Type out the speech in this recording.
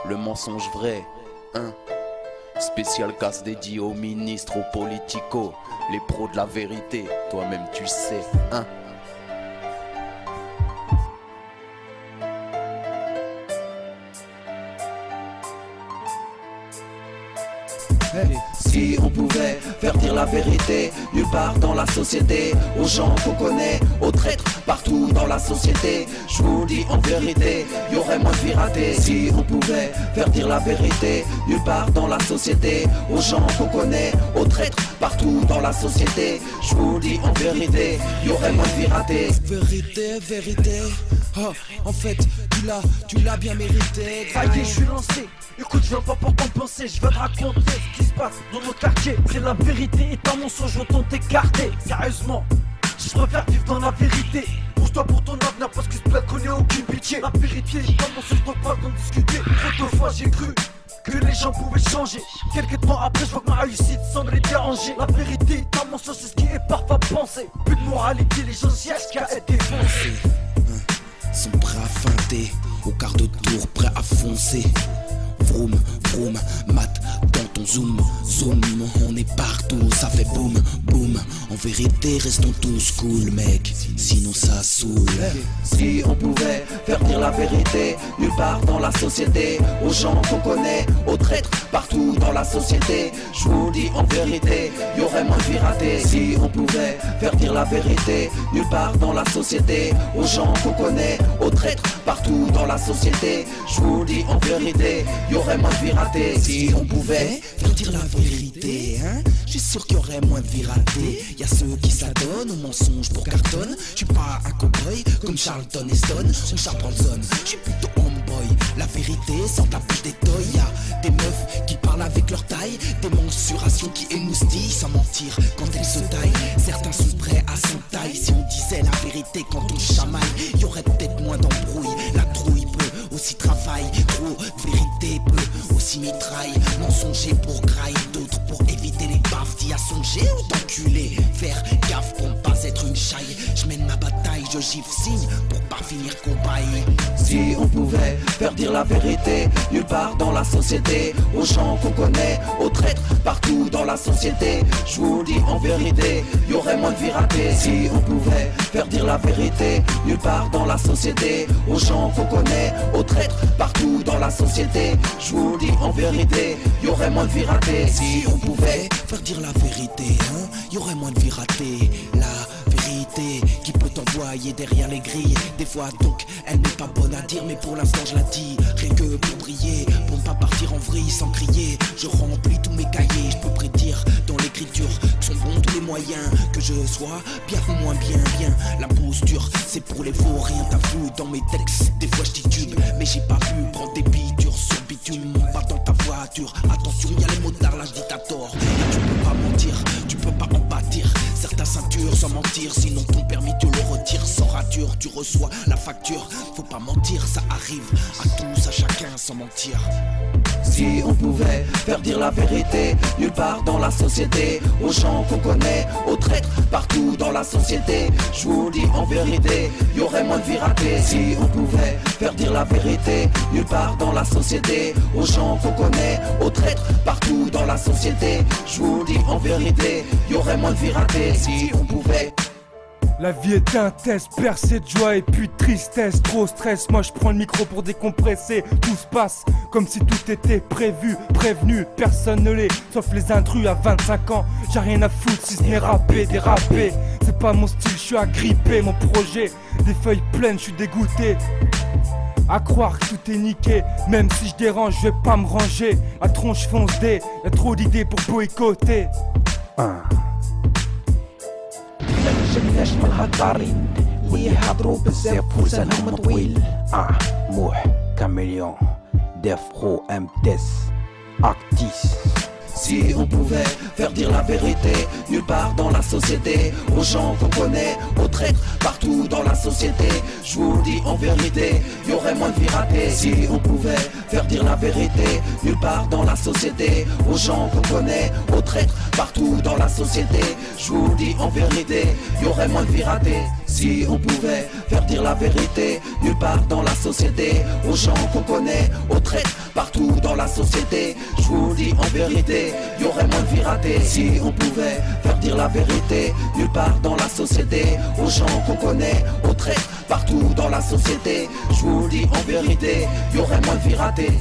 le mensonge vrai, hein. Spécial casse dédié aux ministres, aux politicos, les pros de la vérité, toi-même tu sais, hein. Si on pouvait faire dire la vérité nulle part dans la société, aux gens qu'on connaît, aux traîtres partout dans la société, je vous dis en vérité, y aurait moins de vies ratées. Si on pouvait faire dire la vérité nulle part dans la société, aux gens qu'on connaît, aux traîtres partout dans la société, je vous dis en vérité, y aurait moins de vies ratées. Vérité, vérité, oh, en fait tu l'as bien mérité. Ça y est, je suis lancé. Écoute, je viens pas pour compenser, je vais te raconter ce qui se passe dans notre quartier. C'est la vérité et un mensonge autant t'écarter. Sérieusement, je préfère vivre dans la vérité. Pousse-toi pour ton avenir parce qu'il se plaît qu'on ait aucune pitié. La vérité est un mensonge, donc pas comme discuter. Trop de fois j'ai cru que les gens pouvaient changer. Quelques temps après, je vois que ma réussite semble les déranger. La vérité est un mensonge, c'est ce qui est parfois pensé. Plus de moralité, les gens siègent qu'à être défoncés. Sont prêts à feinter, au quart de tour prêts à foncer. Vroom, vroom, mat dans ton zoom, zoom, on est partout, ça fait boum, boum. En vérité, restons tous cool, mec, sinon ça saoule. Si on pouvait faire dire la vérité nulle part dans la société, aux gens qu'on connaît, aux traîtres partout dans la société, je vous dis en vérité, y aurait moins de vies ratées. Si on pouvait faire dire la vérité nulle part dans la société, aux gens qu'on connaît, aux traîtres partout dans la société, je vous dis en vérité, y aurait moins de vies ratées. Si on pouvait faire dire la vérité, hein, je suis sûr qu'il y aurait moins de vies ratées. Y'a ceux qui s'adonnent aux mensonges pour cartonne. Je suis pas un cowboy comme Charlton Heston ou Charlton, je suis plutôt homeboy. La vérité sort de la bouche des toys. Y'a des meufs qui parlent avec leur taille, des mensurations qui émoustillent sans mentir quand elles se taillent. Certains sont prêts à s'entailler. Si on disait la vérité quand on chamaille, y aurait peut-être moins d'embrouilles. La trouille peut aussi travailler, trop de vérité peut aussi mitraille. Mensonger pour graille, d'autres pour éviter les baffes. T'y as songé ou d'enculer, faire gaffe pour ne pas être une chaille. Je mène ma bataille, je gifle signe pour pas finir cobaye. Si on pouvait faire dire la vérité nulle part dans la société, aux gens qu'on connaît, aux traîtres partout dans la société, je vous dis en vérité, y aurait moins de vies ratées. Si on pouvait faire dire la vérité nulle part dans la société, aux gens qu'on connaît, aux traîtres partout dans la société, je vous dis en vérité, y aurait moins de vies ratées. Si on pouvait faire dire la vérité, hein, y aurait moins de vies ratées. La vérité qui peut t'envoyer derrière les grilles. Des fois donc elle n'est pas bonne à dire, mais pour l'instant je la dis. Rien que pour briller, pour ne pas partir en vrille sans crier. Je remplis tous mes cahiers, je peux prédire dans l'écriture que sont bons tous les moyens. Que je sois bien ou moins bien, bien. La posture c'est pour les faux, rien t'as vu dans mes textes. Des fois je titube, mais j'ai pas pu prendre des pitures sur bitume. Pas dans ta voiture, attention y'a les motards, là je dis t'as tort. Et tu peux pas mentir, tu peux pas en bâtir. Certains ceintures sans mentir, sinon ton permis tu le retires sans rature. Tu reçois la facture, faut pas mentir, ça arrive à tous, à chacun sans mentir. Si on pouvait faire dire la vérité nulle part dans la société, aux gens qu'on connaît, aux traîtres partout dans la société, je vous dis en vérité, y aurait moins de vies ratées. Si on pouvait faire dire la vérité nulle part dans la société, aux gens qu'on connaît, aux traîtres partout dans la société, je vous dis en vérité, y aurait moins de vies ratées. Si on pouvait. La vie est un test, percé de joie et puis de tristesse. Trop stress, moi je prends le micro pour décompresser. Tout se passe comme si tout était prévu, prévenu. Personne ne l'est, sauf les intrus à 25 ans. J'ai rien à foutre si ce n'est rapper, déraper. C'est pas mon style, je suis agrippé. Mon projet, des feuilles pleines, je suis dégoûté. À croire que tout est niqué, même si je dérange, je vais pas me ranger. La tronche fonce dé, y'a trop d'idées pour boycotter. نجم الهضارين اللي يهضروا بزاف ولسانهم طويل موح كاميليون دافخو امتس اكتيس. Si on pouvait faire dire la vérité nulle part dans la société, aux gens qu'on connaît, aux traîtres partout dans la société, je vous dis en vérité, y aurait moins de vies ratées. Si on pouvait faire dire la vérité nulle part dans la société, aux gens qu'on connaît, aux traîtres partout dans la société, je vous dis en vérité, y aurait moins de vies ratées. Si on pouvait faire dire la vérité nulle part dans la société, aux gens qu'on connaît, aux traîtres partout société. Je vous le dis en vérité, y aurait moins de vie ratée. Si on pouvait faire dire la vérité nulle part dans la société, aux gens qu'on connaît, aux traîtres partout dans la société. Je vous le dis en vérité, y aurait moins de vie ratée.